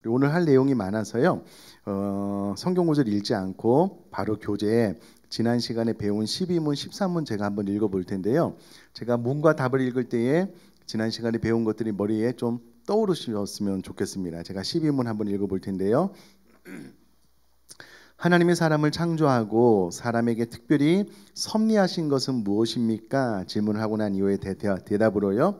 오늘 할 내용이 많아서요. 성경 구절 읽지 않고 바로 교재에 지난 시간에 배운 12문, 13문 제가 한번 읽어볼 텐데요. 제가 문과 답을 읽을 때에 지난 시간에 배운 것들이 머리에 좀 떠오르셨으면 좋겠습니다. 제가 12문 한번 읽어볼 텐데요. 하나님이 사람을 창조하고 사람에게 특별히 섭리하신 것은 무엇입니까? 질문을 하고 난 이후에 대답으로요.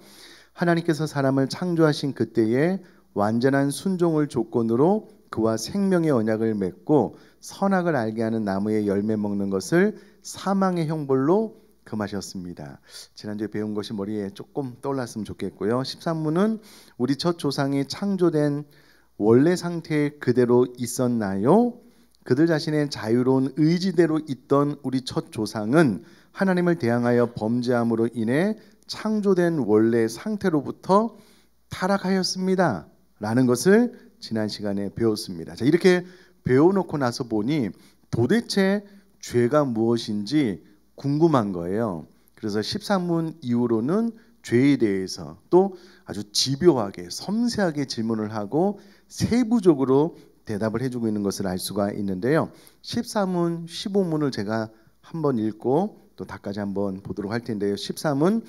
하나님께서 사람을 창조하신 그때에 완전한 순종을 조건으로 그와 생명의 언약을 맺고 선악을 알게 하는 나무의 열매 먹는 것을 사망의 형벌로 금하셨습니다. 지난주에 배운 것이 머리에 조금 떠올랐으면 좋겠고요. 13문은 우리 첫 조상이 창조된 원래 상태 그대로 있었나요? 그들 자신의 자유로운 의지대로 있던 우리 첫 조상은 하나님을 대항하여 범죄함으로 인해 창조된 원래 상태로부터 타락하였습니다. 라는 것을 지난 시간에 배웠습니다. 자, 이렇게 배워놓고 나서 보니 도대체 죄가 무엇인지 궁금한 거예요. 그래서 13문 이후로는 죄에 대해서 또 아주 집요하게 섬세하게 질문을 하고 세부적으로 대답을 해주고 있는 것을 알 수가 있는데요. 13문, 15문을 제가 한번 읽고 또 다까지 한번 보도록 할 텐데요. 13문,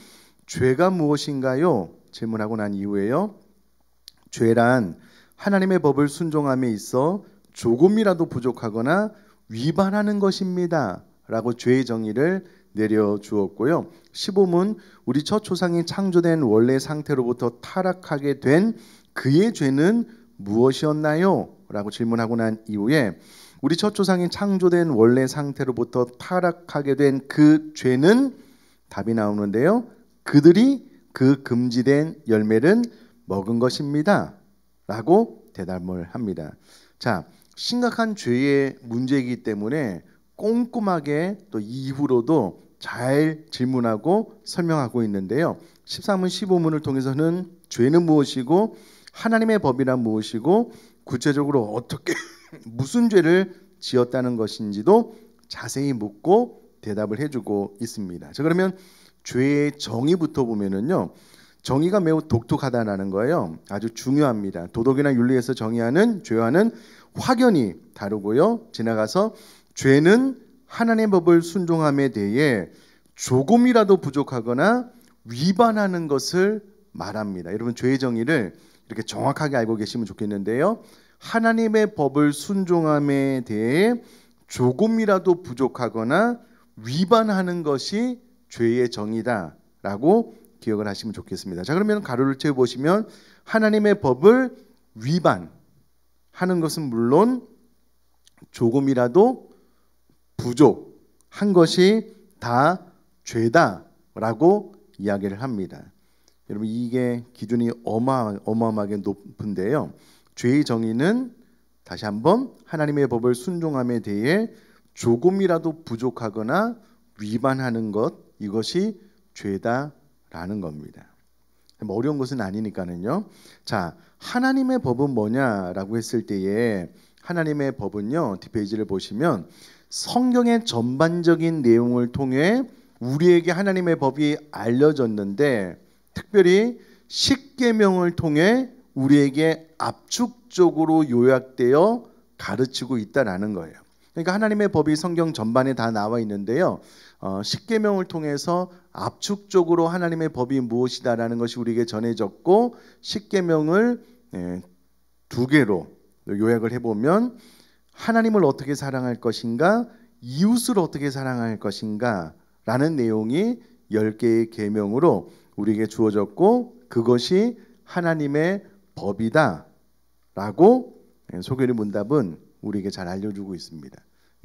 죄가 무엇인가요? 질문하고 난 이후에요. 죄란 하나님의 법을 순종함에 있어 조금이라도 부족하거나 위반하는 것입니다. 라고 죄의 정의를 내려주었고요. 15문, 우리 첫 조상이 창조된 원래 상태로부터 타락하게 된 그의 죄는 무엇이었나요? 라고 질문하고 난 이후에 우리 첫 조상이 창조된 원래 상태로부터 타락하게 된 그 죄는 답이 나오는데요. 그들이 그 금지된 열매를 먹은 것입니다. 라고 대답을 합니다. 자, 심각한 죄의 문제이기 때문에 꼼꼼하게 또 이후로도 잘 질문하고 설명하고 있는데요. 13문, 15문을 통해서는 죄는 무엇이고 하나님의 법이란 무엇이고 구체적으로 어떻게 무슨 죄를 지었다는 것인지도 자세히 묻고 대답을 해주고 있습니다. 자, 그러면 죄의 정의부터 보면은요, 정의가 매우 독특하다는 거예요. 아주 중요합니다. 도덕이나 윤리에서 정의하는 죄와는 확연히 다르고요. 지나가서 죄는 하나님의 법을 순종함에 대해 조금이라도 부족하거나 위반하는 것을 말합니다. 여러분, 죄의 정의를 이렇게 정확하게 알고 계시면 좋겠는데요. 하나님의 법을 순종함에 대해 조금이라도 부족하거나 위반하는 것이 죄의 정의다라고 기억을 하시면 좋겠습니다. 자, 그러면 가로를 채워 보시면 하나님의 법을 위반하는 것은 물론 조금이라도 부족한 것이 다 죄다라고 이야기를 합니다. 여러분, 이게 기준이 어마어마하게 높은데요. 죄의 정의는 다시 한번 하나님의 법을 순종함에 대해 조금이라도 부족하거나 위반하는 것, 이것이 죄다라는 겁니다. 어려운 것은 아니니까는요. 자, 하나님의 법은 뭐냐라고 했을 때에 하나님의 법은요, 뒷페이지를 보시면 성경의 전반적인 내용을 통해 우리에게 하나님의 법이 알려졌는데 특별히 십계명을 통해 우리에게 압축적으로 요약되어 가르치고 있다라는 거예요. 그러니까 하나님의 법이 성경 전반에 다 나와 있는데요. 십계명을 통해서 압축적으로 하나님의 법이 무엇이다라는 것이 우리에게 전해졌고 십계명을 두 개로 요약을 해보면 하나님을 어떻게 사랑할 것인가, 이웃을 어떻게 사랑할 것인가 라는 내용이 10개의 계명으로 우리에게 주어졌고 그것이 하나님의 법이다 라고 소개의 문답은 우리에게 잘 알려주고 있습니다.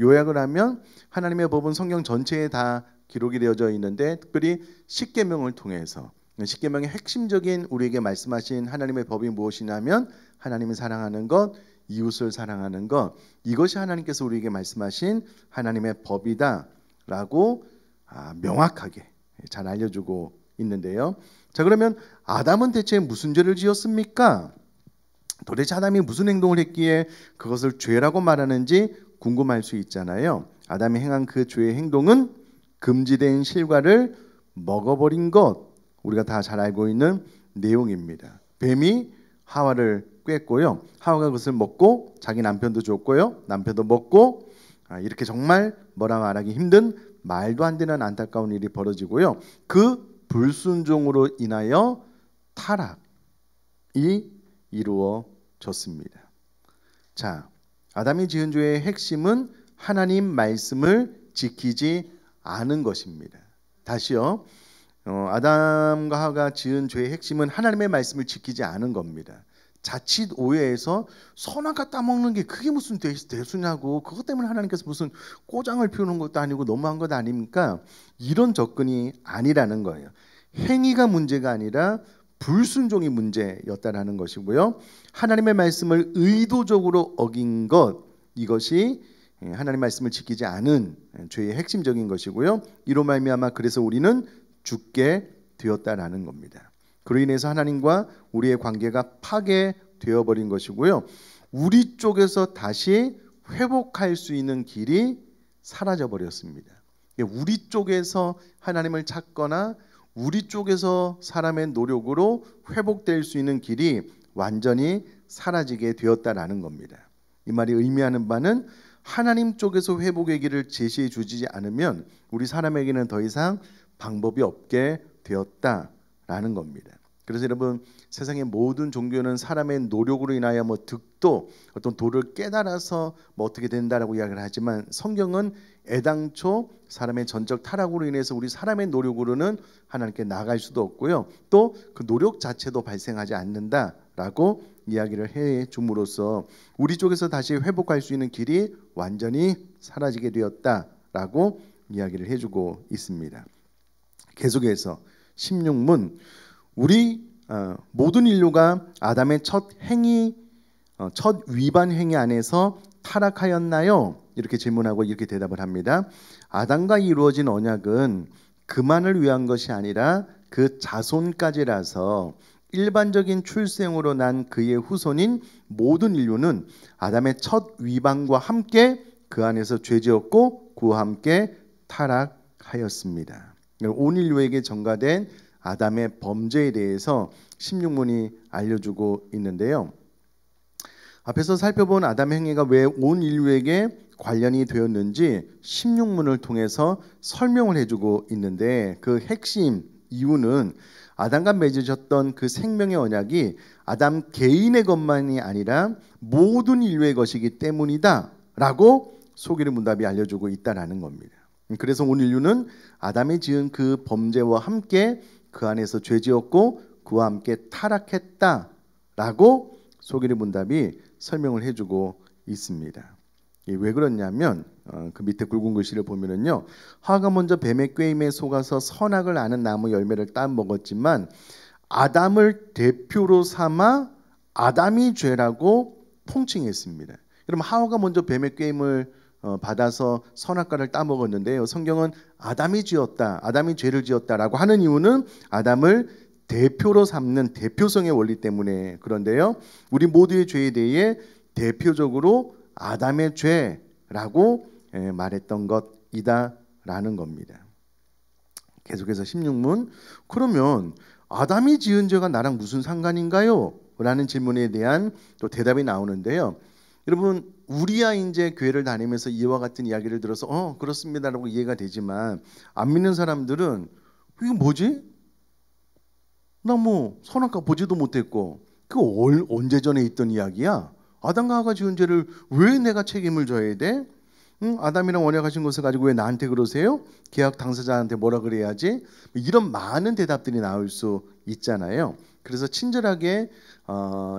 요약을 하면 하나님의 법은 성경 전체에 다 기록이 되어져 있는데 특별히 십계명을 통해서 십계명의 핵심적인 우리에게 말씀하신 하나님의 법이 무엇이냐면 하나님을 사랑하는 것, 이웃을 사랑하는 것, 이것이 하나님께서 우리에게 말씀하신 하나님의 법이다 라고 명확하게 잘 알려주고 있는데요. 자, 그러면 아담은 대체 무슨 죄를 지었습니까? 도대체 아담이 무슨 행동을 했기에 그것을 죄라고 말하는지 궁금할 수 있잖아요. 아담이 행한 그 죄의 행동은 금지된 실과를 먹어버린 것, 우리가 다 잘 알고 있는 내용입니다. 뱀이 하와를 꿰었고요. 하와가 그것을 먹고 자기 남편도 줬고요. 남편도 먹고 이렇게 정말 뭐라 말하기 힘든 말도 안 되는 안타까운 일이 벌어지고요. 그 불순종으로 인하여 타락이 이루어졌습니다. 자, 아담이 지은 죄의 핵심은 하나님 말씀을 지키지 않은 것입니다. 다시요. 아담과 하와가 지은 죄의 핵심은 하나님의 말씀을 지키지 않은 겁니다. 자칫 오해해서 선악과 따먹는 게 그게 무슨 대수냐고, 그것 때문에 하나님께서 무슨 꼬장을 피우는 것도 아니고 너무한 것 아닙니까? 이런 접근이 아니라는 거예요. 행위가 문제가 아니라 불순종이 문제였다라는 것이고요. 하나님의 말씀을 의도적으로 어긴 것, 이것이 하나님 말씀을 지키지 않은 죄의 핵심적인 것이고요. 이로 말미암아 그래서 우리는 죽게 되었다라는 겁니다. 그로 인해서 하나님과 우리의 관계가 파괴되어 버린 것이고요. 우리 쪽에서 다시 회복할 수 있는 길이 사라져 버렸습니다. 우리 쪽에서 하나님을 찾거나 우리 쪽에서 사람의 노력으로 회복될 수 있는 길이 완전히 사라지게 되었다라는 겁니다. 이 말이 의미하는 바는 하나님 쪽에서 회복의 길을 제시해 주지 않으면 우리 사람에게는 더 이상 방법이 없게 되었다라는 겁니다. 그래서 여러분, 세상의 모든 종교는 사람의 노력으로 인하여 득도 어떤 도를 깨달아서 어떻게 된다라고 이야기를 하지만 성경은 애당초 사람의 전적 타락으로 인해서 우리 사람의 노력으로는 하나님께 나갈 수도 없고요. 또 그 노력 자체도 발생하지 않는다라고 이야기를 해 줌으로써 우리 쪽에서 다시 회복할 수 있는 길이 완전히 사라지게 되었다라고 이야기를 해주고 있습니다. 계속해서 16문, 우리 모든 인류가 아담의 첫 위반 행위 안에서 타락하였나요? 이렇게 질문하고 이렇게 대답을 합니다. 아담과 이루어진 언약은 그만을 위한 것이 아니라 그 자손까지라서 일반적인 출생으로 난 그의 후손인 모든 인류는 아담의 첫 위반과 함께 그 안에서 죄지었고 그와 함께 타락하였습니다. 온 인류에게 전가된 아담의 범죄에 대해서 16문이 알려주고 있는데요. 앞에서 살펴본 아담의 행위가 왜 온 인류에게 관련이 되었는지 16문을 통해서 설명을 해주고 있는데, 그 핵심 이유는 아담과 맺으셨던 그 생명의 언약이 아담 개인의 것만이 아니라 모든 인류의 것이기 때문이다 라고 소기의 문답이 알려주고 있다는 겁니다. 그래서 온 인류는 아담이 지은 그 범죄와 함께 그 안에서 죄지었고 그와 함께 타락했다라고 소기의 문답이 설명을 해주고 있습니다. 왜 그렇냐면 그 밑에 굵은 글씨를 보면은요, 하와가 먼저 뱀의 꾀임에 속아서 선악을 아는 나무 열매를 따 먹었지만 아담을 대표로 삼아 아담이 죄라고 통칭했습니다. 여러분, 하와가 먼저 뱀의 꾀임을 받아서 선악과를 따 먹었는데요, 성경은 아담이 지었다, 아담이 죄를 지었다라고 하는 이유는 아담을 대표로 삼는 대표성의 원리 때문에 그런데요, 우리 모두의 죄에 대해 대표적으로 아담의 죄라고 말했던 것이다라는 겁니다. 계속해서 16문, 그러면 아담이 지은 죄가 나랑 무슨 상관인가요? 라는 질문에 대한 또 대답이 나오는데요. 여러분, 우리야 이제 교회를 다니면서 이와 같은 이야기를 들어서 그렇습니다라고 이해가 되지만, 안 믿는 사람들은 이거 뭐지? 나 선악과 보지도 못했고 그거 언제 전에 있던 이야기야? 아담과 하와가 지은 죄를 왜 내가 책임을 져야 돼? 아담이랑 언약하신 것을 가지고 왜 나한테 그러세요? 계약 당사자한테 뭐라 그래야지? 이런 많은 대답들이 나올 수 있잖아요. 그래서 친절하게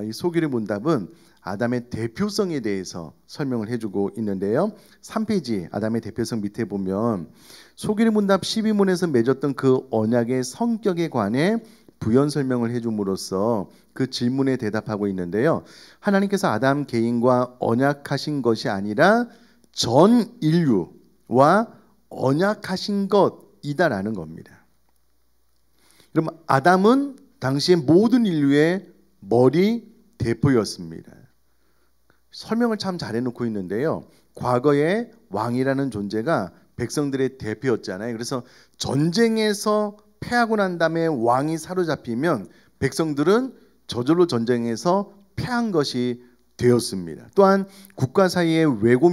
이 소기의 문답은 아담의 대표성에 대해서 설명을 해주고 있는데요. 3페이지 아담의 대표성 밑에 보면 소기의 문답 12문에서 맺었던 그 언약의 성격에 관해 부연 설명을 해줌으로써 그 질문에 대답하고 있는데요. 하나님께서 아담 개인과 언약하신 것이 아니라 전 인류와 언약하신 것이다라는 겁니다. 그럼 아담은 당시의 모든 인류의 머리 대표였습니다. 설명을 참 잘해놓고 있는데요. 과거에 왕이라는 존재가 백성들의 대표였잖아요. 그래서 전쟁에서 패하고 난 다음에 왕이 사로잡히면 백성들은 저절로 전쟁에서 패한 것이 되었습니다. 또한 국가 사이의 외교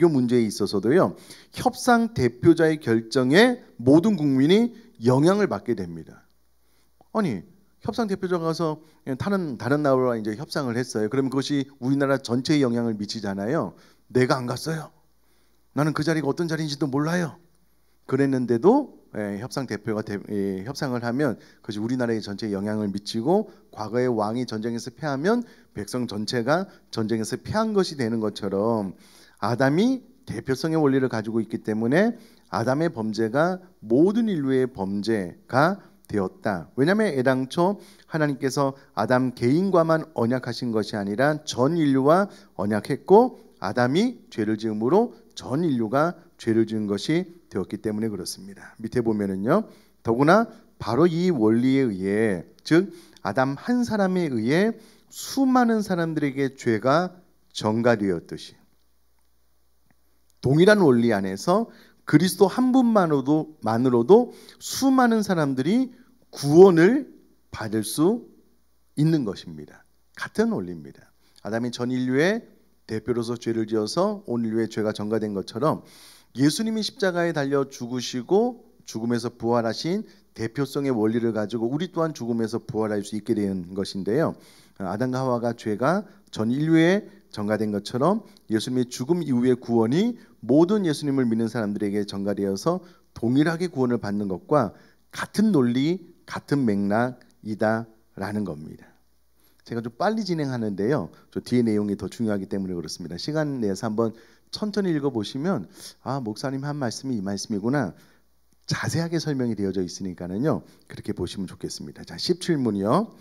문제에 있어서도요, 협상 대표자의 결정에 모든 국민이 영향을 받게 됩니다. 아니, 협상 대표자가 가서 다른 나라와 이제 협상을 했어요. 그러면 그것이 우리나라 전체에 영향을 미치잖아요. 내가 안 갔어요. 나는 그 자리가 어떤 자리인지도 몰라요. 그랬는데도 협상 대표가 협상을 하면 그것이 우리나라의 전체에 영향을 미치고, 과거의 왕이 전쟁에서 패하면 백성 전체가 전쟁에서 패한 것이 되는 것처럼, 아담이 대표성의 원리를 가지고 있기 때문에 아담의 범죄가 모든 인류의 범죄가 되었다. 왜냐하면 애당초 하나님께서 아담 개인과만 언약하신 것이 아니라 전 인류와 언약했고, 아담이 죄를 지음으로 전 인류가 죄를 지은 것이 되었기 때문에 그렇습니다. 밑에 보면은요, 더구나 바로 이 원리에 의해, 즉 아담 한 사람에 의해 수많은 사람들에게 죄가 전가되었듯이, 동일한 원리 안에서 그리스도 한 분만으로도 수많은 사람들이 구원을 받을 수 있는 것입니다. 같은 원리입니다. 아담이 전 인류의 대표로서 죄를 지어서 온 인류의 죄가 전가된 것처럼, 예수님이 십자가에 달려 죽으시고 죽음에서 부활하신 대표성의 원리를 가지고 우리 또한 죽음에서 부활할 수 있게 된 것인데요, 아담과 하와가 죄가 전 인류에 전가된 것처럼 예수님의 죽음 이후의 구원이 모든 예수님을 믿는 사람들에게 전가되어서 동일하게 구원을 받는 것과 같은 논리, 같은 맥락이다라는 겁니다. 제가 좀 빨리 진행하는데요, 저 뒤에 내용이 더 중요하기 때문에 그렇습니다. 시간 내서 한번 천천히 읽어보시면, 아, 목사님 한 말씀이 이 말씀이구나, 자세하게 설명이 되어져 있으니까는요, 그렇게 보시면 좋겠습니다. 자, 17문이요.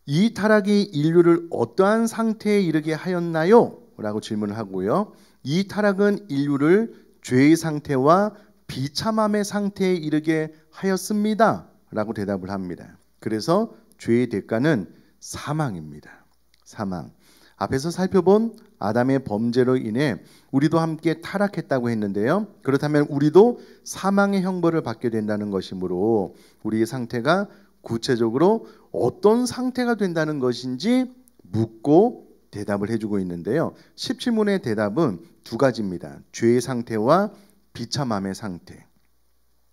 이 타락이 인류를 어떠한 상태에 이르게 하였나요? 라고 질문을 하고요, 이 타락은 인류를 죄의 상태와 비참함의 상태에 이르게 하였습니다 라고 대답을 합니다. 그래서 죄의 대가는 사망입니다. 사망. 앞에서 살펴본 아담의 범죄로 인해 우리도 함께 타락했다고 했는데요, 그렇다면 우리도 사망의 형벌을 받게 된다는 것이므로 우리의 상태가 구체적으로 어떤 상태가 된다는 것인지 묻고 대답을 해주고 있는데요, 17문의 대답은 두 가지입니다. 죄의 상태와 비참함의 상태.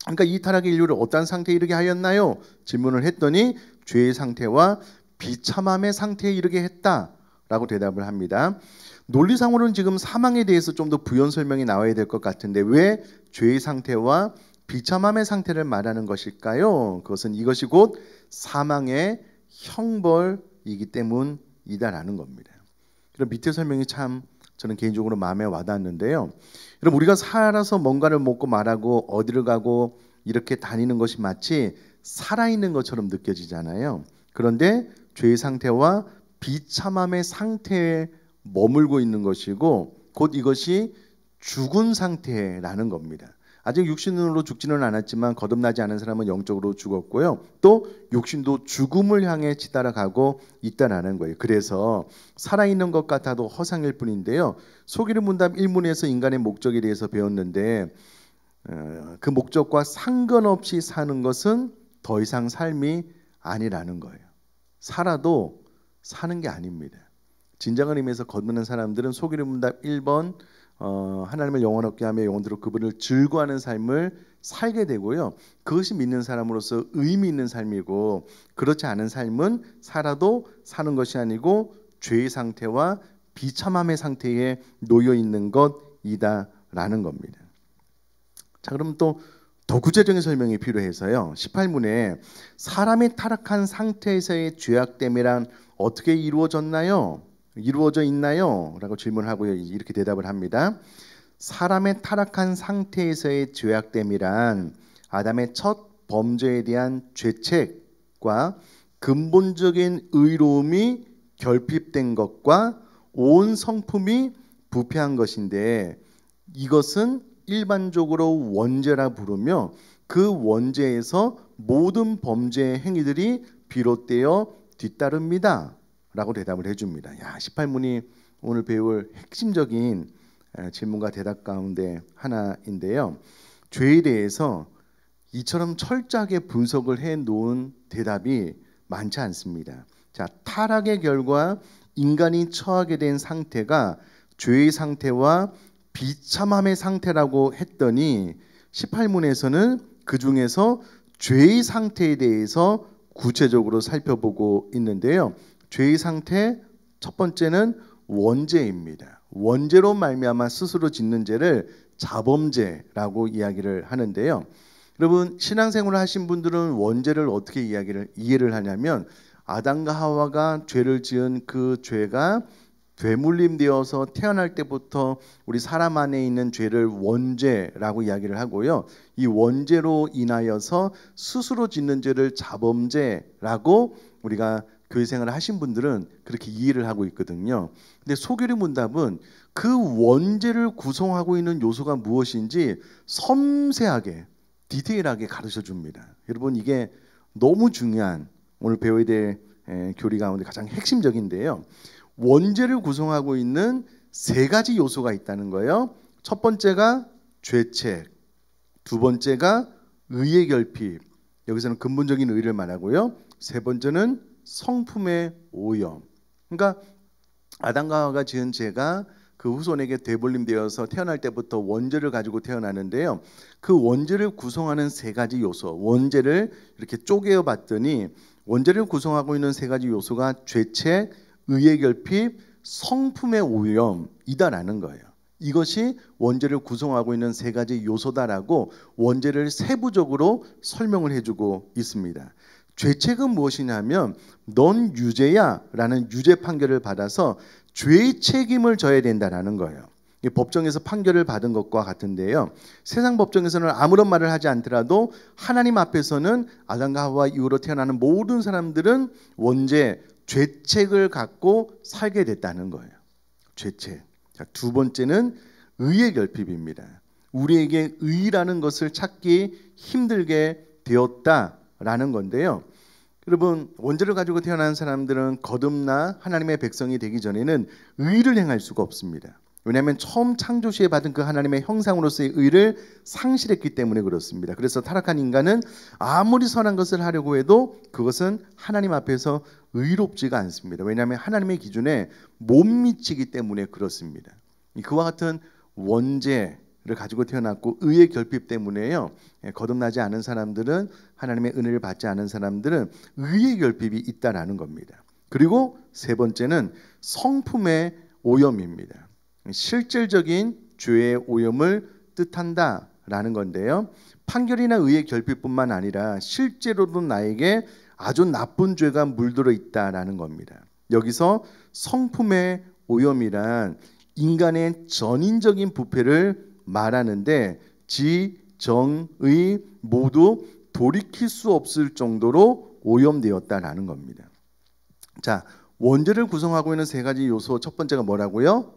그러니까 이 타락의 인류를 어떤 상태에 이르게 하였나요? 질문을 했더니 죄의 상태와 비참함의 상태에 이르게 했다라고 대답을 합니다. 논리상으로는 지금 사망에 대해서 좀 더 부연 설명이 나와야 될 것 같은데, 왜 죄의 상태와 비참함의 상태를 말하는 것일까요? 그것은 이것이 곧 사망의 형벌이기 때문이다라는 겁니다. 그럼 밑에 설명이 참 저는 개인적으로 마음에 와닿았는데요, 여러분, 우리가 살아서 뭔가를 먹고 말하고 어디를 가고 이렇게 다니는 것이 마치 살아있는 것처럼 느껴지잖아요. 그런데 죄의 상태와 비참함의 상태에 머물고 있는 것이고, 곧 이것이 죽은 상태라는 겁니다. 아직 육신으로 죽지는 않았지만 거듭나지 않은 사람은 영적으로 죽었고요, 또 육신도 죽음을 향해 치달아가고 있다라는 거예요. 그래서 살아있는 것 같아도 허상일 뿐인데요, 소기름 문답 1문에서 인간의 목적에 대해서 배웠는데, 그 목적과 상관없이 사는 것은 더 이상 삶이 아니라는 거예요. 살아도 사는 게 아닙니다. 진정한 의미에서 거듭난 사람들은 소기름 문답 1번, 하나님을 영원롭게 하며 영원토록 그분을 즐거워하는 삶을 살게 되고요, 그것이 믿는 사람으로서 의미 있는 삶이고, 그렇지 않은 삶은 살아도 사는 것이 아니고 죄의 상태와 비참함의 상태에 놓여 있는 것이다라는 겁니다. 자, 그럼 또 더 구체적인 설명이 필요해서요, 18문에 사람이 타락한 상태에서의 죄악됨이란 어떻게 이루어져 있나요? 라고 질문을 하고요, 이렇게 대답을 합니다. 사람의 타락한 상태에서의 죄악됨이란 아담의 첫 범죄에 대한 죄책과 근본적인 의로움이 결핍된 것과 온 성품이 부패한 것인데, 이것은 일반적으로 원죄라 부르며 그 원죄에서 모든 범죄의 행위들이 비롯되어 뒤따릅니다 라고 대답을 해줍니다. 18문이 오늘 배울 핵심적인 질문과 대답 가운데 하나인데요, 죄에 대해서 이처럼 철저하게 분석을 해 놓은 대답이 많지 않습니다. 자, 타락의 결과 인간이 처하게 된 상태가 죄의 상태와 비참함의 상태라고 했더니 18문에서는 그 중에서 죄의 상태에 대해서 구체적으로 살펴보고 있는데요. 죄의 상태 첫 번째는 원죄입니다. 원죄로 말미암아 스스로 짓는 죄를 자범죄라고 이야기를 하는데요. 여러분, 신앙생활을 하신 분들은 원죄를 어떻게 이해를 하냐면 아담과 하와가 죄를 지은 그 죄가 되물림되어서 태어날 때부터 우리 사람 안에 있는 죄를 원죄라고 이야기를 하고요. 이 원죄로 인하여서 스스로 짓는 죄를 자범죄라고 우리가 교회 생활을 하신 분들은 그렇게 이해를 하고 있거든요. 근데 소결의 문답은 그 원죄를 구성하고 있는 요소가 무엇인지 섬세하게 디테일하게 가르쳐 줍니다. 여러분, 이게 너무 중요한 오늘 배워야 될 교리 가운데 가장 핵심적인데요. 원죄를 구성하고 있는 세 가지 요소가 있다는 거예요. 첫 번째가 죄책, 두 번째가 의의 결핍, 여기서는 근본적인 의를 말하고요. 세 번째는 성품의 오염. 그러니까 아담과 하와가 지은 죄가 그 후손에게 되돌림되어서 태어날 때부터 원죄를 가지고 태어나는데요. 그 원죄를 구성하는 세 가지 요소, 원죄를 이렇게 쪼개어 봤더니 원죄를 구성하고 있는 세 가지 요소가 죄책, 의의 결핍, 성품의 오염이다라는 거예요. 이것이 원죄를 구성하고 있는 세 가지 요소다라고 원죄를 세부적으로 설명을 해주고 있습니다. 죄책은 무엇이냐면 넌 유죄야 라는 유죄 판결을 받아서 죄의 책임을 져야 된다라는 거예요. 법정에서 판결을 받은 것과 같은데요. 세상 법정에서는 아무런 말을 하지 않더라도 하나님 앞에서는 아담과 하와 이후로 태어나는 모든 사람들은 원죄, 죄책을 갖고 살게 됐다는 거예요. 죄책. 자, 두 번째는 의의 결핍입니다. 우리에게 의라는 것을 찾기 힘들게 되었다라는 건데요. 여러분, 원죄를 가지고 태어난 사람들은 거듭나 하나님의 백성이 되기 전에는 의를 행할 수가 없습니다. 왜냐하면 처음 창조 시에 받은 그 하나님의 형상으로서의 의를 상실했기 때문에 그렇습니다. 그래서 타락한 인간은 아무리 선한 것을 하려고 해도 그것은 하나님 앞에서 의롭지가 않습니다. 왜냐하면 하나님의 기준에 못 미치기 때문에 그렇습니다. 그와 같은 원죄를 가지고 태어났고 의의 결핍 때문에요. 거듭나지 않은 사람들은, 하나님의 은혜를 받지 않은 사람들은 의의 결핍이 있다라는 겁니다. 그리고 세 번째는 성품의 오염입니다. 실질적인 죄의 오염을 뜻한다라는 건데요. 판결이나 의의 결핍뿐만 아니라 실제로도 나에게 아주 나쁜 죄가 물들어 있다라는 겁니다. 여기서 성품의 오염이란 인간의 전인적인 부패를 말하는데 지, 정, 의 모두 돌이킬 수 없을 정도로 오염되었다라는 겁니다. 자, 원죄를 구성하고 있는 세 가지 요소, 첫 번째가 뭐라고요?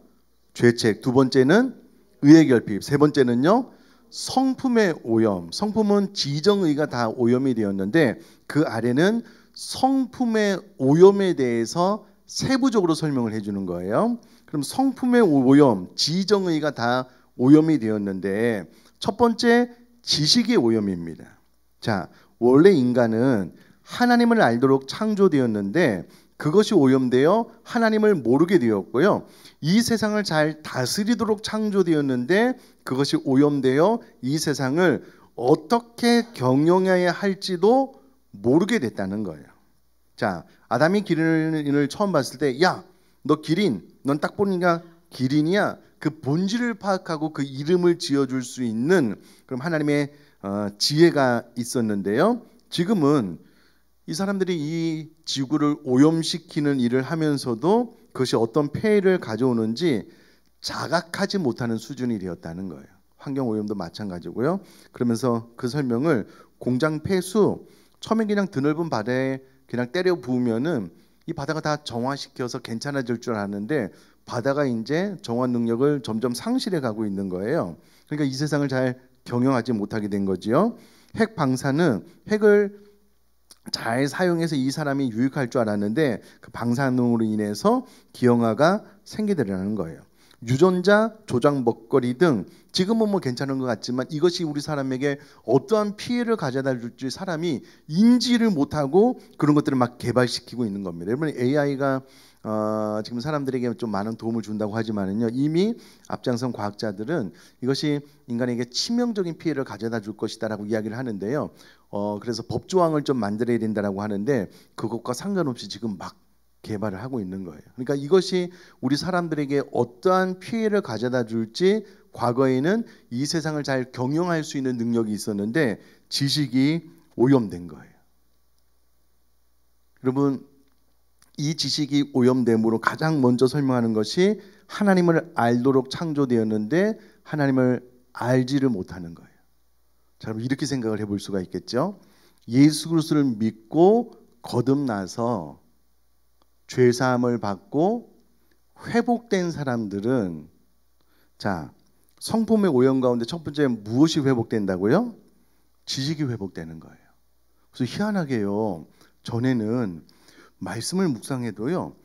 죄책, 두 번째는 의의 결핍, 세 번째는요 성품의 오염. 성품은 지정의가 다 오염이 되었는데 그 아래는 성품의 오염에 대해서 세부적으로 설명을 해주는 거예요. 그럼 성품의 오염, 지정의가 다 오염이 되었는데 첫 번째 지식의 오염입니다. 자, 원래 인간은 하나님을 알도록 창조되었는데 그것이 오염되어 하나님을 모르게 되었고요. 이 세상을 잘 다스리도록 창조되었는데 그것이 오염되어 이 세상을 어떻게 경영해야 할지도 모르게 됐다는 거예요. 자, 아담이 기린을 처음 봤을 때, 야, 너 기린, 넌 딱 보니까 기린이야. 그 본질을 파악하고 그 이름을 지어줄 수 있는 그럼 하나님의 지혜가 있었는데요. 지금은 이 사람들이 이 지구를 오염시키는 일을 하면서도 그것이 어떤 폐해를 가져오는지 자각하지 못하는 수준이 되었다는 거예요. 환경오염도 마찬가지고요. 그러면서 그 설명을 공장 폐수, 처음에 그냥 드넓은 바다에 그냥 때려 부으면은 이 바다가 다 정화시켜서 괜찮아질 줄 알았는데 바다가 이제 정화 능력을 점점 상실해 가고 있는 거예요. 그러니까 이 세상을 잘 경영하지 못하게 된 거지요. 핵 방사는 핵을 잘 사용해서 이 사람이 유익할 줄 알았는데 그 방사능으로 인해서 기형아가 생기더라는 거예요. 유전자 조작 먹거리 등 지금은 뭐 괜찮은 것 같지만 이것이 우리 사람에게 어떠한 피해를 가져다 줄지 사람이 인지를 못하고 그런 것들을 막 개발시키고 있는 겁니다. 여러분 AI가 지금 사람들에게 좀 많은 도움을 준다고 하지만은요, 이미 앞장선 과학자들은 이것이 인간에게 치명적인 피해를 가져다 줄 것이다라고 이야기를 하는데요. 그래서 법조항을 좀 만들어야 된다라고 하는데 그것과 상관없이 지금 막 개발을 하고 있는 거예요. 그러니까 이것이 우리 사람들에게 어떠한 피해를 가져다 줄지 과거에는 이 세상을 잘 경영할 수 있는 능력이 있었는데 지식이 오염된 거예요. 여러분, 이 지식이 오염됨으로 가장 먼저 설명하는 것이 하나님을 알도록 창조되었는데 하나님을 알지를 못하는 거예요. 자, 그럼 이렇게 생각을 해볼 수가 있겠죠. 예수 그리스도를 믿고 거듭나서 죄사함을 받고 회복된 사람들은, 자, 성품의 오염 가운데 첫 번째 무엇이 회복된다고요? 지식이 회복되는 거예요. 그래서 희한하게요, 전에는 말씀을 묵상해도요,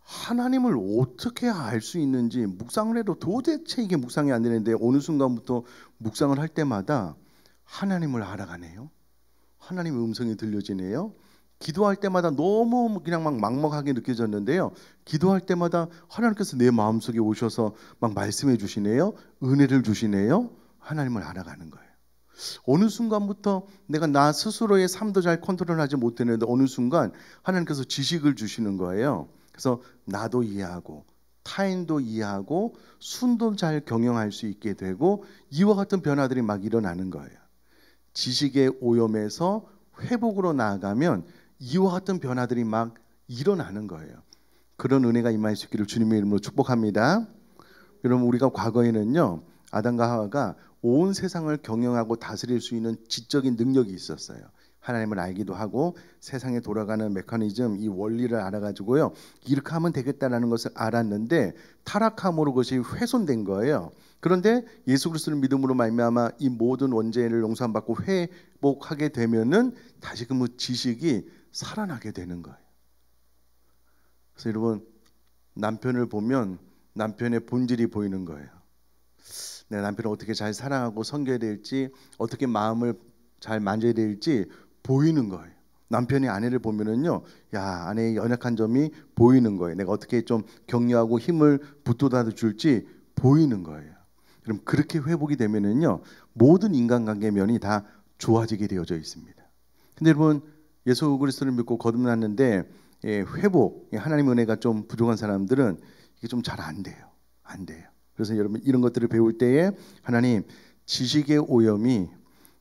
하나님을 어떻게 알 수 있는지 묵상을 해도 도대체 이게 묵상이 안 되는데 어느 순간부터 묵상을 할 때마다 하나님을 알아가네요. 하나님의 음성이 들려지네요. 기도할 때마다 너무 그냥 막 막막하게 느껴졌는데요, 기도할 때마다 하나님께서 내 마음속에 오셔서 막 말씀해 주시네요. 은혜를 주시네요. 하나님을 알아가는 거예요. 어느 순간부터 내가 나 스스로의 삶도 잘 컨트롤하지 못했는데 어느 순간 하나님께서 지식을 주시는 거예요. 그래서 나도 이해하고 타인도 이해하고 순도 잘 경영할 수 있게 되고 이와 같은 변화들이 막 일어나는 거예요. 지식의 오염에서 회복으로 나아가면 이와 같은 변화들이 막 일어나는 거예요. 그런 은혜가 임할 수 있기를 주님의 이름으로 축복합니다. 여러분, 우리가 과거에는요, 아담과 하와가 온 세상을 경영하고 다스릴 수 있는 지적인 능력이 있었어요. 하나님을 알기도 하고 세상에 돌아가는 메커니즘, 이 원리를 알아가지고요, 이렇게 하면 되겠다라는 것을 알았는데 타락함으로 그것이 훼손된 거예요. 그런데 예수 그리스도를 믿음으로 말미암아 이 모든 원죄를 용서함 받고 회복하게 되면은 다시 그 지식이 살아나게 되는 거예요. 그래서 여러분, 남편을 보면 남편의 본질이 보이는 거예요. 내 남편을 어떻게 잘 사랑하고 섬겨야 될지, 어떻게 마음을 잘 만져야 될지 보이는 거예요. 남편이 아내를 보면은요, 야, 아내의 연약한 점이 보이는 거예요. 내가 어떻게 좀 격려하고 힘을 북돋아 줄지 보이는 거예요. 그럼 그렇게 회복이 되면은요, 모든 인간관계 면이 다 좋아지게 되어져 있습니다. 근데 여러분, 예수 그리스도를 믿고 거듭났는데 회복, 하나님의 은혜가 좀 부족한 사람들은 이게 좀 잘 안 돼요. 안 돼요. 그래서 여러분, 이런 것들을 배울 때에 하나님, 지식의 오염이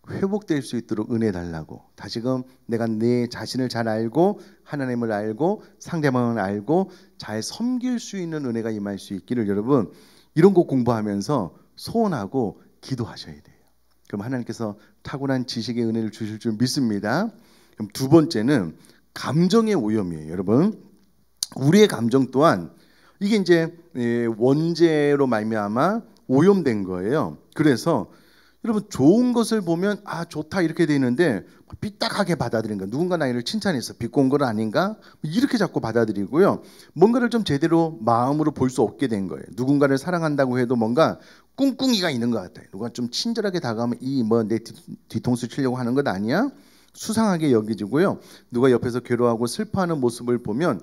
회복될 수 있도록 은혜 달라고, 다시금 내가 내 자신을 잘 알고 하나님을 알고 상대방을 알고 잘 섬길 수 있는 은혜가 임할 수 있기를 여러분, 이런 거 공부하면서 소원하고 기도하셔야 돼요. 그럼 하나님께서 탁월한 지식의 은혜를 주실 줄 믿습니다. 그럼 두 번째는 감정의 오염이에요. 여러분, 우리의 감정 또한 이게 이제 원죄로 말미암아 오염된 거예요. 그래서 여러분, 좋은 것을 보면 아, 좋다 이렇게 되는데 삐딱하게 받아들이는 거예요. 누군가 나를 칭찬했어, 비꼬 온 건 아닌가, 이렇게 자꾸 받아들이고요, 뭔가를 좀 제대로 마음으로 볼 수 없게 된 거예요. 누군가를 사랑한다고 해도 뭔가 꿍꿍이가 있는 것 같아요. 누가 좀 친절하게 다가오면 이 뭐 내 뒤통수 치려고 하는 것 아니야? 수상하게 여기지고요, 누가 옆에서 괴로워하고 슬퍼하는 모습을 보면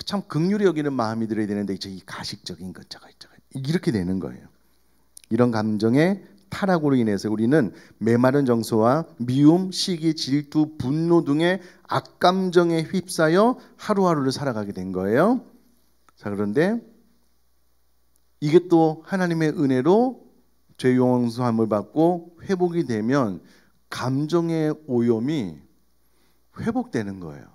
참 긍휼히 여기는 마음이 들어야 되는데 이제 이 가식적인 것 저거 이렇게 되는 거예요. 이런 감정의 타락으로 인해서 우리는 메마른 정서와 미움, 시기, 질투, 분노 등의 악감정에 휩싸여 하루하루를 살아가게 된 거예요. 자, 그런데 이게 또 하나님의 은혜로 죄 용서함을 받고 회복이 되면 감정의 오염이 회복되는 거예요.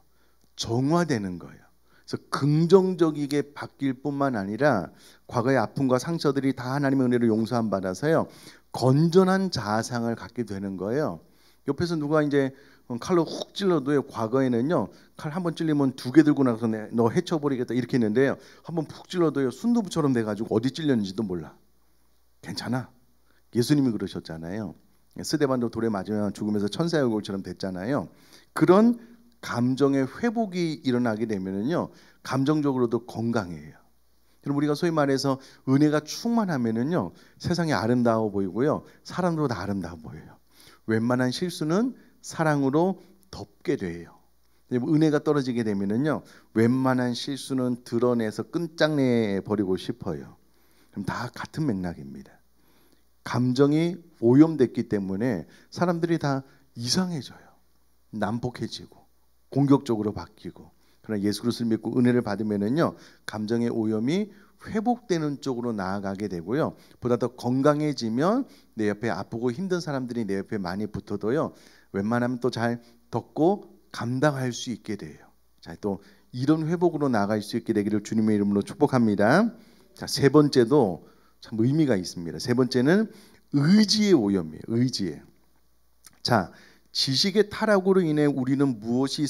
정화되는 거예요. 그래서 긍정적이게 바뀔 뿐만 아니라 과거의 아픔과 상처들이 다 하나님의 은혜로 용서함 받아서요, 건전한 자아상을 갖게 되는 거예요. 옆에서 누가 이제 칼로 훅 찔러도요, 과거에는요, 칼 한 번 찔리면 두 개 들고 나서 너 해쳐버리겠다 이렇게 했는데요, 한 번 푹 찔러도요, 순두부처럼 돼가지고 어디 찔렸는지도 몰라. 괜찮아. 예수님이 그러셨잖아요. 스데반도 돌에 맞으면 죽으면서 천사의 얼굴처럼 됐잖아요. 그런 감정의 회복이 일어나게 되면은요, 감정적으로도 건강해요. 그럼 우리가 소위 말해서 은혜가 충만하면은요, 세상이 아름다워 보이고요, 사람도 다 아름다워 보여요. 웬만한 실수는 사랑으로 덮게 돼요. 은혜가 떨어지게 되면은요, 웬만한 실수는 드러내서 끈짝내 버리고 싶어요. 그럼 다 같은 맥락입니다. 감정이 오염됐기 때문에 사람들이 다 이상해져요. 난폭해지고 공격적으로 바뀌고. 그러나 예수 그리스도를 믿고 은혜를 받으면은요, 감정의 오염이 회복되는 쪽으로 나아가게 되고요. 보다 더 건강해지면 내 옆에 아프고 힘든 사람들이 내 옆에 많이 붙어도요, 웬만하면 또 잘 덮고 감당할 수 있게 돼요. 자, 또 이런 회복으로 나아갈 수 있게 되기를 주님의 이름으로 축복합니다. 자, 세 번째도 참 의미가 있습니다. 세 번째는 의지의 오염이에요. 의지의. 자, 지식의 타락으로 인해 우리는 무엇이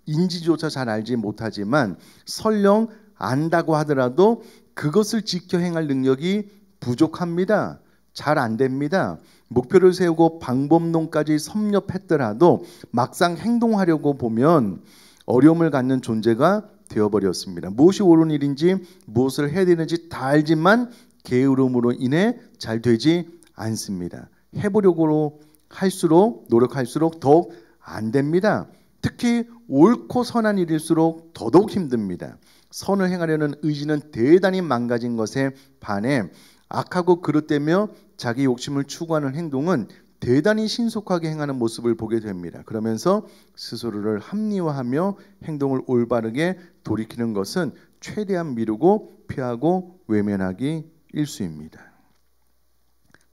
인지조차 잘 알지 못하지만 설령 안다고 하더라도 그것을 지켜 행할 능력이 부족합니다. 잘 안 됩니다. 목표를 세우고 방법론까지 섭렵했더라도 막상 행동하려고 보면 어려움을 갖는 존재가 되어버렸습니다. 무엇이 옳은 일인지 무엇을 해야 되는지 다 알지만 게으름으로 인해 잘 되지 않습니다. 해보려고 할수록 노력할수록 더욱 안 됩니다. 특히 옳고 선한 일일수록 더더욱 힘듭니다. 선을 행하려는 의지는 대단히 망가진 것에 반해 악하고 그릇되며 자기 욕심을 추구하는 행동은 대단히 신속하게 행하는 모습을 보게 됩니다. 그러면서 스스로를 합리화하며 행동을 올바르게 돌이키는 것은 최대한 미루고 피하고 외면하기 일쑤입니다.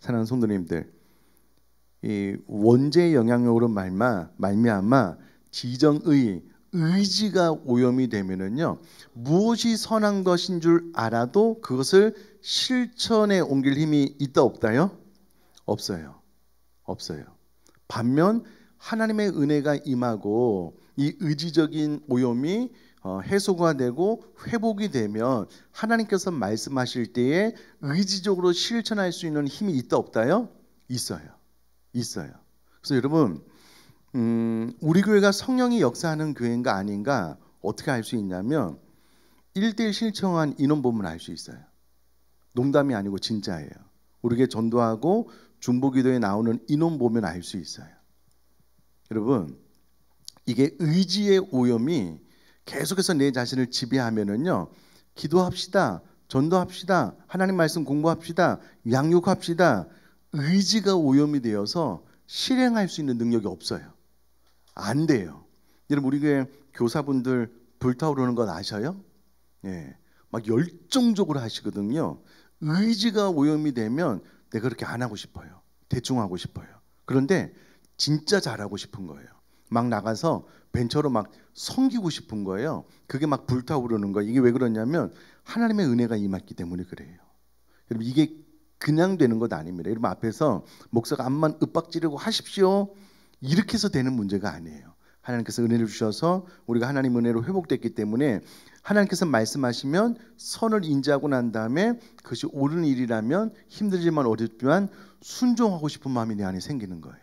사랑하는 성도님들, 이 원죄의 영향력으로 말미암아 지정의 의지가 오염이 되면은요, 무엇이 선한 것인 줄 알아도 그것을 실천에 옮길 힘이 있다 없다요? 없어요. 반면 하나님의 은혜가 임하고 이 의지적인 오염이 해소가 되고 회복이 되면 하나님께서 말씀하실 때에 의지적으로 실천할 수 있는 힘이 있다 없다요? 있어요. 그래서 여러분, 우리 교회가 성령이 역사하는 교회인가 아닌가 어떻게 알 수 있냐면 1대1 신청한 인원 보면 알 수 있어요. 농담이 아니고 진짜예요. 우리 교회 전도하고 중보기도에 나오는 인원 보면 알 수 있어요. 여러분, 이게 의지의 오염이 계속해서 내 자신을 지배하면은요, 기도합시다, 전도합시다, 하나님 말씀 공부합시다, 양육합시다, 의지가 오염이 되어서 실행할 수 있는 능력이 없어요. 안 돼요. 여러분, 우리 교회 교사분들 불타오르는 건 아셔요? 예, 막 열정적으로 하시거든요. 의지가 오염이 되면 내가 그렇게 안 하고 싶어요. 대충 하고 싶어요. 그런데 진짜 잘하고 싶은 거예요. 막 나가서 벤처로 막 섬기고 싶은 거예요. 그게 막 불타오르는 거예요. 이게 왜 그러냐면 하나님의 은혜가 임했기 때문에 그래요. 여러분, 이게 그냥 되는 것 아닙니다. 여러분, 앞에서 목사가 암만 윽박지르고 하십시오, 이렇게 해서 되는 문제가 아니에요. 하나님께서 은혜를 주셔서 우리가 하나님 은혜로 회복됐기 때문에 하나님께서 말씀하시면 선을 인지하고 난 다음에 그것이 옳은 일이라면 힘들지만 어렵지만 순종하고 싶은 마음이 내 안에 생기는 거예요.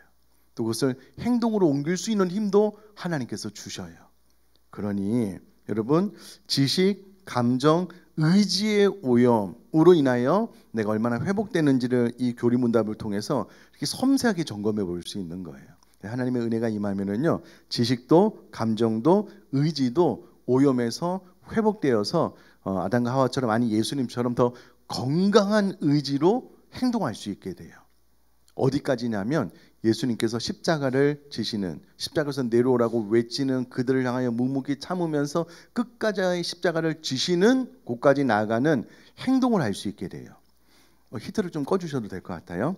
또 그것을 행동으로 옮길 수 있는 힘도 하나님께서 주셔요. 그러니 여러분, 지식, 감정, 의지의 오염으로 인하여 내가 얼마나 회복되는지를 이 교리문답을 통해서 이렇게 섬세하게 점검해 볼 수 있는 거예요. 하나님의 은혜가 임하면은요, 지식도 감정도 의지도 오염해서 회복되어서 아담과 하와처럼, 아니 예수님처럼 더 건강한 의지로 행동할 수 있게 돼요. 어디까지냐면 예수님께서 십자가를 지시는, 십자가에서 내려오라고 외치는 그들을 향하여 묵묵히 참으면서 끝까지 십자가를 지시는 곳까지 나아가는 행동을 할 수 있게 돼요. 히터를 좀 꺼주셔도 될 것 같아요.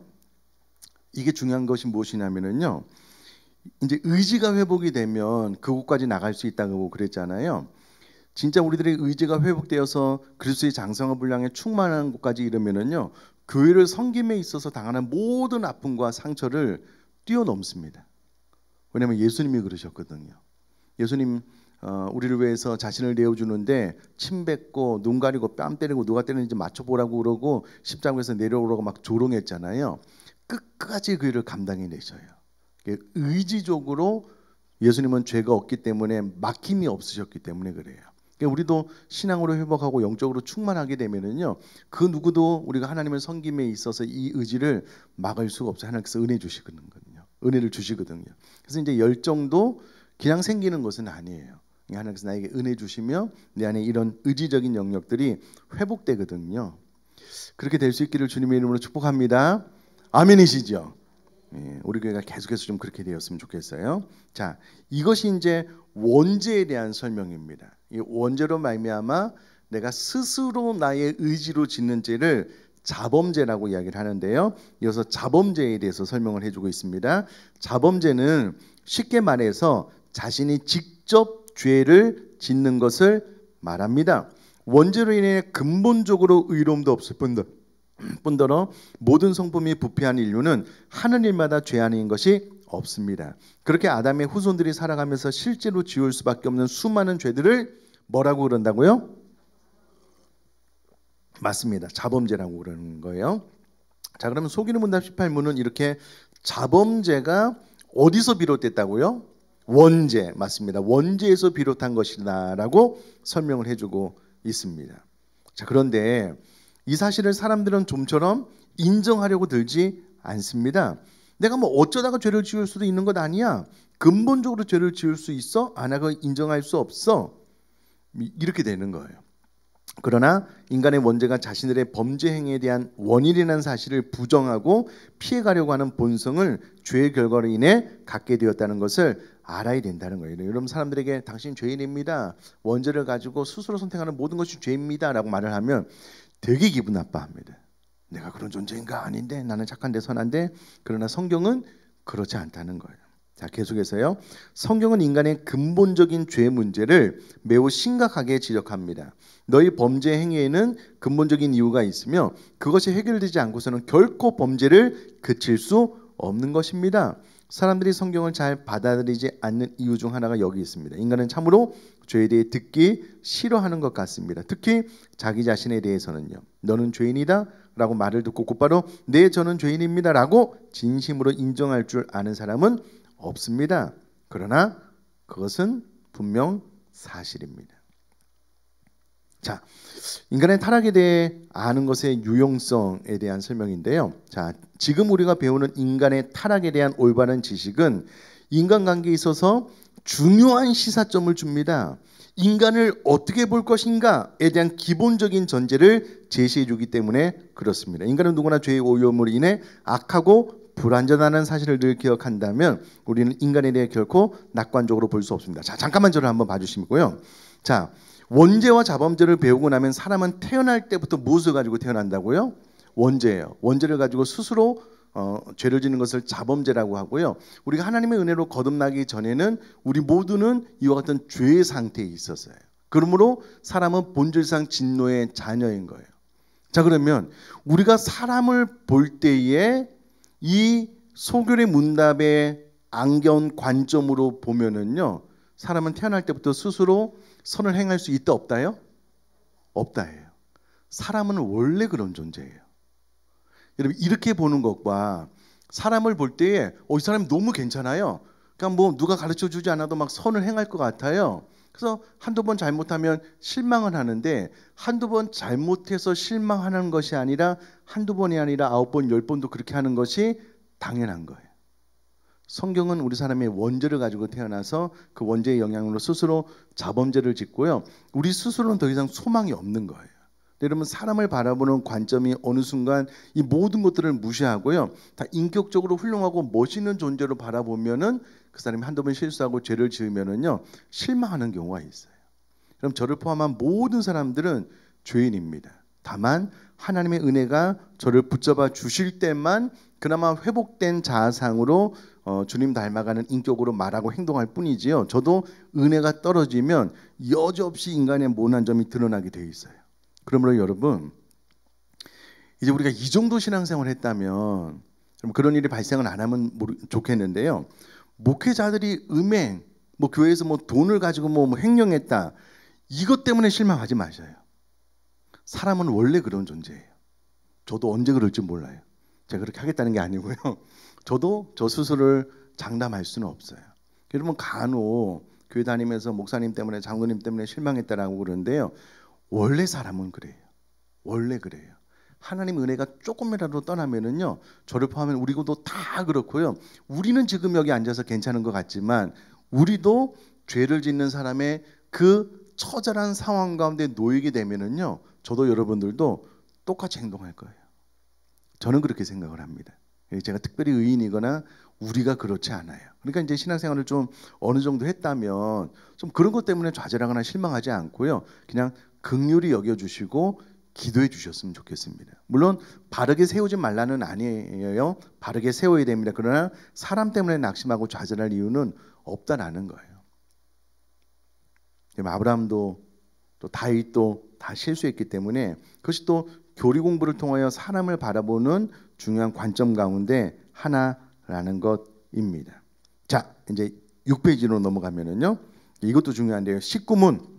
이게 중요한 것이 무엇이냐면요, 이제 의지가 회복이 되면 그곳까지 나갈 수 있다고 그랬잖아요. 진짜 우리들의 의지가 회복되어서 그리스도의 장성한 분량에 충만한 곳까지 이르면은요, 교회를 섬김에 있어서 당하는 모든 아픔과 상처를 뛰어넘습니다. 왜냐하면 예수님이 그러셨거든요. 예수님 우리를 위해서 자신을 내어주는데 침 뱉고 눈 가리고 뺨 때리고 누가 때리는지 맞춰보라고 그러고 십자가에서 내려오라고 막 조롱했잖아요. 끝까지 그 일을 감당해내셔요. 의지적으로 예수님은 죄가 없기 때문에 막힘이 없으셨기 때문에 그래요. 그러니까 우리도 신앙으로 회복하고 영적으로 충만하게 되면은요, 그 누구도 우리가 하나님을 섬김에 있어서 이 의지를 막을 수가 없어요. 하나님께서 은혜 주시거든요. 은혜를 주시거든요. 그래서 이제 열정도 그냥 생기는 것은 아니에요. 하나님께서 나에게 은혜 주시며 내 안에 이런 의지적인 영역들이 회복되거든요. 그렇게 될 수 있기를 주님의 이름으로 축복합니다. 아멘이시죠? 예, 우리 교회가 계속해서 좀 그렇게 되었으면 좋겠어요. 자, 이것이 이제 원죄에 대한 설명입니다. 이 원죄로 말미암아 내가 스스로 나의 의지로 짓는 죄를 자범죄라고 이야기를 하는데요. 이어서 자범죄에 대해서 설명을 해주고 있습니다. 자범죄는 쉽게 말해서 자신이 직접 죄를 짓는 것을 말합니다. 원죄로 인해 근본적으로 의로움도 없을 뿐더러 모든 성품이 부패한 인류는 하는 일마다 죄 아닌 것이 없습니다. 그렇게 아담의 후손들이 살아가면서 실제로 지을 수밖에 없는 수많은 죄들을 뭐라고 그런다고요? 맞습니다. 자범죄라고 그러는 거예요. 자, 그러면 속이는 문답 18문은 이렇게 자범죄가 어디서 비롯됐다고요? 원죄, 맞습니다. 원죄에서 비롯한 것이다라고 설명을 해주고 있습니다. 자, 그런데 이 사실을 사람들은 좀처럼 인정하려고 들지 않습니다. 내가 뭐 어쩌다가 죄를 지을 수도 있는 것 아니야. 근본적으로 죄를 지을 수 있어? 안 하고 인정할 수 없어. 이렇게 되는 거예요. 그러나 인간의 원죄가 자신들의 범죄 행위에 대한 원인이라는 사실을 부정하고 피해가려고 하는 본성을 죄의 결과로 인해 갖게 되었다는 것을 알아야 된다는 거예요. 여러분, 사람들에게 당신 죄인입니다, 원죄를 가지고 스스로 선택하는 모든 것이 죄입니다 라고 말을 하면 되게 기분 나빠합니다. 내가 그런 존재인가? 아닌데, 나는 착한데 선한데. 그러나 성경은 그렇지 않다는 거예요. 자, 계속해서요. 성경은 인간의 근본적인 죄 문제를 매우 심각하게 지적합니다. 너희 범죄 행위에는 근본적인 이유가 있으며 그것이 해결되지 않고서는 결코 범죄를 그칠 수 없는 것입니다. 사람들이 성경을 잘 받아들이지 않는 이유 중 하나가 여기 있습니다. 인간은 참으로 죄에 대해 듣기 싫어하는 것 같습니다. 특히 자기 자신에 대해서는요. 너는 죄인이다 라고 말을 듣고 곧바로 네, 저는 죄인입니다 라고 진심으로 인정할 줄 아는 사람은 없습니다. 그러나 그것은 분명 사실입니다. 자, 인간의 타락에 대해 아는 것의 유용성에 대한 설명인데요. 자, 지금 우리가 배우는 인간의 타락에 대한 올바른 지식은 인간관계에 있어서 중요한 시사점을 줍니다. 인간을 어떻게 볼 것인가에 대한 기본적인 전제를 제시해 주기 때문에 그렇습니다. 인간은 누구나 죄의 오염으로 인해 악하고 불완전하다는 사실을 늘 기억한다면 우리는 인간에 대해 결코 낙관적으로 볼 수 없습니다. 자, 잠깐만 저를 한번 봐주시고요. 자, 원죄와 자범죄를 배우고 나면 사람은 태어날 때부터 무엇을 가지고 태어난다고요? 원죄예요. 원죄를 가지고 스스로 죄를 짓는 것을 자범죄라고 하고요. 우리가 하나님의 은혜로 거듭나기 전에는 우리 모두는 이와 같은 죄의 상태에 있었어요. 그러므로 사람은 본질상 진노의 자녀인 거예요. 자, 그러면 우리가 사람을 볼 때에 이 소결의 문답의 안견 관점으로 보면은요, 사람은 태어날 때부터 스스로 선을 행할 수 있다 없다요? 없다예요. 사람은 원래 그런 존재예요. 여러분, 이렇게 보는 것과 사람을 볼 때에 이 사람이 너무 괜찮아요. 그러니까 뭐 누가 가르쳐 주지 않아도 막 선을 행할 것 같아요. 그래서 한두 번 잘못하면 실망을 하는데, 한두 번 잘못해서 실망하는 것이 아니라 한두 번이 아니라 9번, 10번도 그렇게 하는 것이 당연한 거예요. 성경은 우리 사람의 원죄를 가지고 태어나서 그 원죄의 영향으로 스스로 자범죄를 짓고요. 우리 스스로는 더 이상 소망이 없는 거예요. 여러분, 사람을 바라보는 관점이 어느 순간 이 모든 것들을 무시하고요, 다 인격적으로 훌륭하고 멋있는 존재로 바라보면은 그 사람이 한두 번 실수하고 죄를 지으면은요 실망하는 경우가 있어요. 그럼 저를 포함한 모든 사람들은 죄인입니다. 다만 하나님의 은혜가 저를 붙잡아 주실 때만 그나마 회복된 자아상으로 주님 닮아가는 인격으로 말하고 행동할 뿐이지요. 저도 은혜가 떨어지면 여지없이 인간의 모난 점이 드러나게 돼 있어요. 그러므로 여러분, 이제 우리가 이 정도 신앙생활을 했다면 그런 일이 발생을 안 하면 좋겠는데요. 목회자들이 음행, 뭐 교회에서 뭐 돈을 가지고 뭐 횡령했다, 이것 때문에 실망하지 마셔요. 사람은 원래 그런 존재예요. 저도 언제 그럴지 몰라요. 제가 그렇게 하겠다는 게 아니고요. 저도 저 스스로를 장담할 수는 없어요. 여러분, 간혹 교회 다니면서 목사님 때문에 장로님 때문에 실망했다라고 그러는데요. 원래 사람은 그래요. 원래 그래요. 하나님 은혜가 조금이라도 떠나면은요, 저를 포함한 우리도 다 그렇고요. 우리는 지금 여기 앉아서 괜찮은 것 같지만 우리도 죄를 짓는 사람의 그 처절한 상황 가운데 놓이게 되면은요, 저도 여러분들도 똑같이 행동할 거예요. 저는 그렇게 생각을 합니다. 제가 특별히 의인이거나 우리가 그렇지 않아요. 그러니까 이제 신앙생활을 좀 어느 정도 했다면 좀 그런 것 때문에 좌절하거나 실망하지 않고요, 그냥 긍휼히 여겨주시고 기도해 주셨으면 좋겠습니다. 물론 바르게 세우지 말라는 아니에요. 바르게 세워야 됩니다. 그러나 사람 때문에 낙심하고 좌절할 이유는 없다라는 거예요. 아브라함도 또 다윗도 다 실수했기 때문에 그것이 또 교리 공부를 통하여 사람을 바라보는 중요한 관점 가운데 하나라는 것입니다. 자, 이제 6페이지로 넘어가면은요, 이것도 중요한데요. 19문.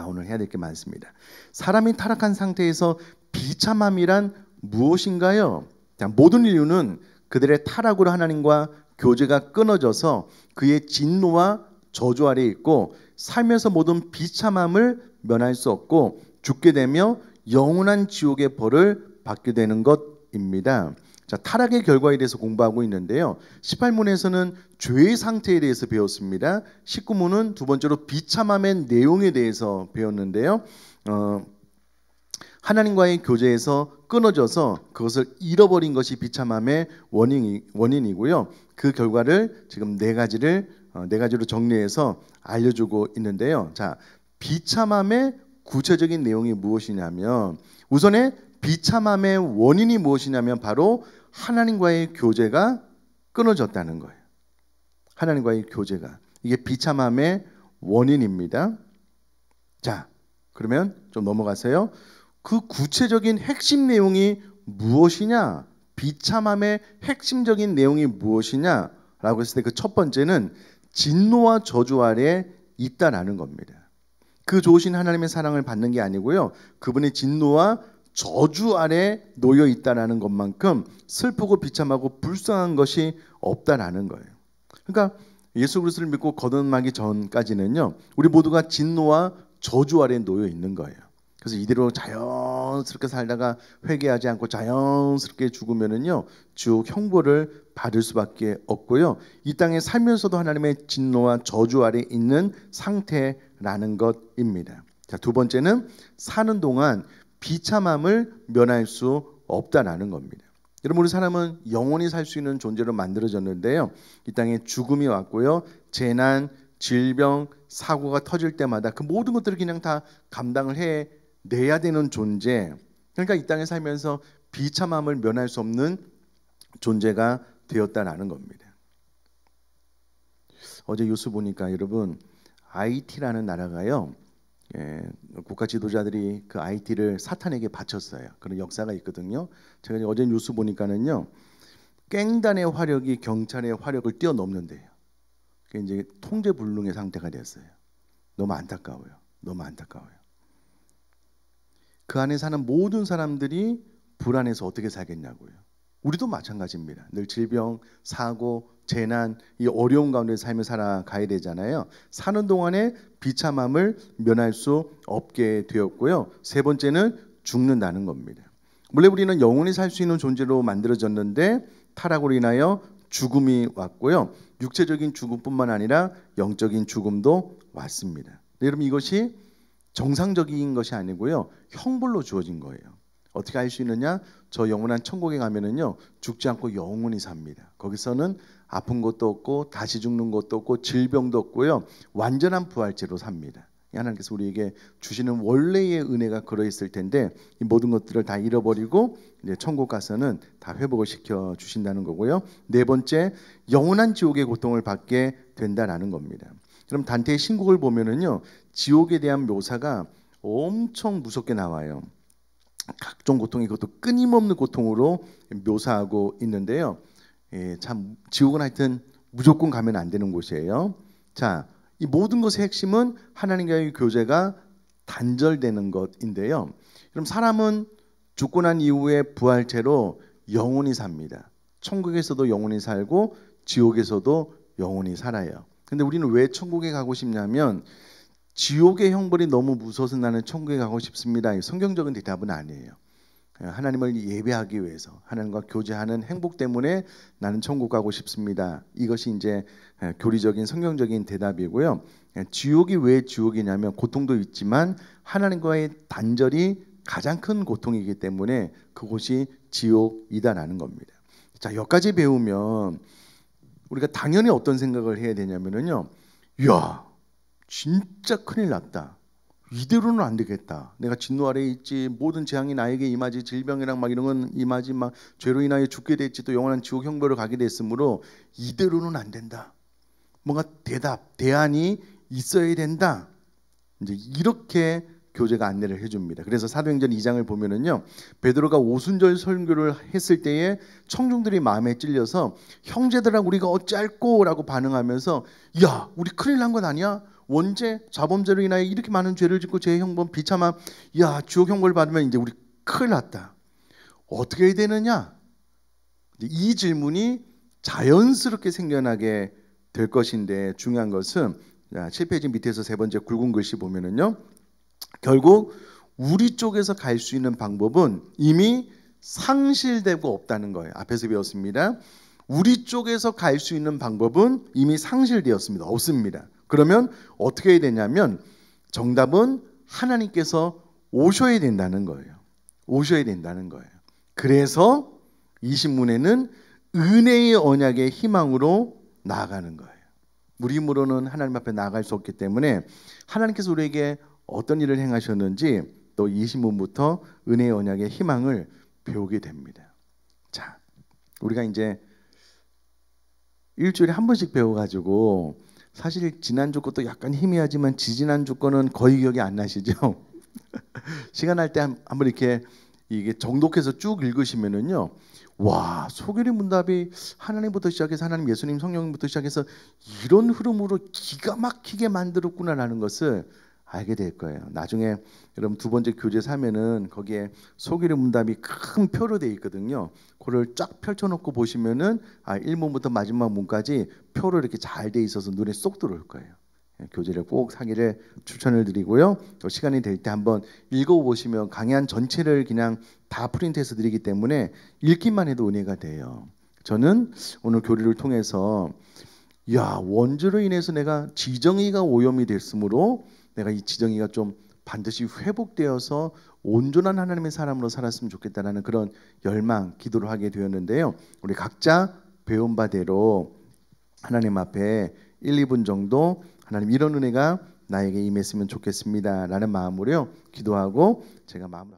오늘 해야 될 게 많습니다. 사람이 타락한 상태에서 비참함이란 무엇인가요? 자, 모든 인류는 그들의 타락으로 하나님과 교제가 끊어져서 그의 진노와 저주 아래 있고 살면서 모든 비참함을 면할 수 없고 죽게 되며 영원한 지옥의 벌을 받게 되는 것입니다. 자, 타락의 결과에 대해서 공부하고 있는데요. 18문에서는 죄의 상태에 대해서 배웠습니다. 19문은 두 번째로 비참함의 내용에 대해서 배웠는데요. 하나님과의 교제에서 끊어져서 그것을 잃어버린 것이 비참함의 원인이고요. 그 결과를 지금 네 가지로 정리해서 알려주고 있는데요. 자, 비참함의 구체적인 내용이 무엇이냐면, 우선에 비참함의 원인이 무엇이냐면 바로 하나님과의 교제가 끊어졌다는 거예요. 하나님과의 교제가, 이게 비참함의 원인입니다. 자, 그러면 좀 넘어가세요. 그 구체적인 핵심 내용이 무엇이냐? 비참함의 핵심적인 내용이 무엇이냐라고 했을 때 그 첫 번째는 진노와 저주 아래 있다라는 겁니다. 그 좋으신 하나님의 사랑을 받는 게 아니고요, 그분의 진노와 저주 아래 놓여 있다라는 것만큼 슬프고 비참하고 불쌍한 것이 없다라는 거예요. 그러니까 예수 그리스도를 믿고 거듭나기 전까지는요, 우리 모두가 진노와 저주 아래 놓여 있는 거예요. 그래서 이대로 자연스럽게 살다가 회개하지 않고 자연스럽게 죽으면은요, 지옥 형벌을 받을 수밖에 없고요, 이 땅에 살면서도 하나님의 진노와 저주 아래 있는 상태라는 것입니다. 자, 두 번째는 사는 동안 비참함을 면할 수 없다라는 겁니다. 여러분, 우리 사람은 영원히 살 수 있는 존재로 만들어졌는데요, 이 땅에 죽음이 왔고요, 재난, 질병, 사고가 터질 때마다 그 모든 것들을 그냥 다 감당을 해내야 되는 존재. 그러니까 이 땅에 살면서 비참함을 면할 수 없는 존재가 되었다라는 겁니다. 어제 뉴스 보니까 여러분, IT라는 나라가요, 국가 지도자들이 그 IT를 사탄에게 바쳤어요. 그런 역사가 있거든요. 제가 어제 뉴스 보니까는요, 깽단의 화력이 경찰의 화력을 뛰어넘는데요. 그게 이제 통제불능의 상태가 됐어요. 너무 안타까워요. 너무 안타까워요. 그 안에 사는 모든 사람들이 불안해서 어떻게 살겠냐고요. 우리도 마찬가지입니다. 늘 질병, 사고, 재난, 이 어려운 가운데 삶을 살아가야 되잖아요. 사는 동안에 비참함을 면할 수 없게 되었고요. 세 번째는 죽는다는 겁니다. 원래 우리는 영원히 살 수 있는 존재로 만들어졌는데 타락으로 인하여 죽음이 왔고요, 육체적인 죽음뿐만 아니라 영적인 죽음도 왔습니다. 여러분, 이것이 정상적인 것이 아니고요, 형벌로 주어진 거예요. 어떻게 알 수 있느냐? 저 영원한 천국에 가면은요, 죽지 않고 영원히 삽니다. 거기서는 아픈 것도 없고 다시 죽는 것도 없고 질병도 없고요, 완전한 부활체로 삽니다. 하나님께서 우리에게 주시는 원래의 은혜가 그러 있을 텐데 이 모든 것들을 다 잃어버리고 이제 천국 가서는 다 회복을 시켜 주신다는 거고요. 네 번째, 영원한 지옥의 고통을 받게 된다라는 겁니다. 그럼 단테의 신곡을 보면은요, 지옥에 대한 묘사가 엄청 무섭게 나와요. 각종 고통이, 그것도 끊임없는 고통으로 묘사하고 있는데요. 참 지옥은 하여튼 무조건 가면 안 되는 곳이에요. 자, 이 모든 것의 핵심은 하나님과의 교제가 단절되는 것인데요. 그럼 사람은 죽고 난 이후에 부활체로 영원히 삽니다. 천국에서도 영원히 살고 지옥에서도 영원히 살아요. 근데 우리는 왜 천국에 가고 싶냐면 지옥의 형벌이 너무 무서워서 나는 천국에 가고 싶습니다. 성경적인 대답은 아니에요. 하나님을 예배하기 위해서 하나님과 교제하는 행복 때문에 나는 천국 가고 싶습니다. 이것이 이제 교리적인 성경적인 대답이고요. 지옥이 왜 지옥이냐면 고통도 있지만 하나님과의 단절이 가장 큰 고통이기 때문에 그곳이 지옥이다라는 겁니다. 자, 여기까지 배우면 우리가 당연히 어떤 생각을 해야 되냐면요. 야, 진짜 큰일 났다. 이대로는 안 되겠다. 내가 진노 아래에 있지, 모든 재앙이 나에게 임하지, 질병이랑 막 이런 건 임하지, 막 죄로 인하여 죽게 됐지, 또 영원한 지옥 형벌을 가게 됐으므로 이대로는 안 된다. 뭔가 대안이 있어야 된다. 이제 이렇게 교제가 안내를 해줍니다. 그래서 사도행전 2장을 보면은요, 베드로가 오순절 설교를 했을 때에 청중들이 마음에 찔려서 형제들아 우리가 어찌할꼬라고 반응하면서 야, 우리 큰일 난 건 아니야? 원죄, 자범죄로 인하여 이렇게 많은 죄를 짓고 죄의 형벌 비참함, 야, 지옥 형벌 받으면 이제 우리 큰일 났다. 어떻게 해야 되느냐? 이 질문이 자연스럽게 생겨나게 될 것인데 중요한 것은 7페이지 밑에서 세 번째 굵은 글씨 보면은요. 결국 우리 쪽에서 갈 수 있는 방법은 이미 상실되고 없다는 거예요. 앞에서 배웠습니다. 우리 쪽에서 갈 수 있는 방법은 이미 상실되었습니다. 없습니다. 그러면 어떻게 해야 되냐면 정답은 하나님께서 오셔야 된다는 거예요. 오셔야 된다는 거예요. 그래서 이 신문에는 은혜의 언약의 희망으로 나아가는 거예요. 우리 힘으로는 하나님 앞에 나아갈 수 없기 때문에 하나님께서 우리에게 어떤 일을 행하셨는지 또 이 신문부터 은혜의 언약의 희망을 배우게 됩니다. 자, 우리가 이제 일주일에 한 번씩 배워가지고 사실 지난주 것도 약간 희미하지만 지지난주 거는 거의 기억이 안 나시죠? 시간 날 때 한번 이렇게 이게 정독해서 쭉 읽으시면은요, 와, 소결의 문답이 하나님부터 시작해서 하나님, 예수님, 성령부터 시작해서 이런 흐름으로 기가 막히게 만들었구나라는 것을 알게 될 거예요. 나중에 여러분 두 번째 교재에서 하면은 거기에 소결의 문답이 큰 표로 되어 있거든요. 그걸 쫙 펼쳐놓고 보시면은 1문부터 마지막 문까지 표로 이렇게 잘 돼 있어서 눈에 쏙 들어올 거예요. 교재를 꼭 사기를 추천을 드리고요. 또 시간이 될 때 한번 읽어보시면 강의한 전체를 그냥 다 프린트해서 드리기 때문에 읽기만 해도 은혜가 돼요. 저는 오늘 교리를 통해서 야, 원죄로 인해서 내가 지정의가 오염이 됐으므로 내가 이 지정의가 좀 반드시 회복되어서 온전한 하나님의 사람으로 살았으면 좋겠다라는 그런 열망, 기도를 하게 되었는데요. 우리 각자 배운 바대로 하나님 앞에 1, 2분 정도 하나님 이런 은혜가 나에게 임했으면 좋겠습니다 라는 마음으로요 기도하고 제가 마음을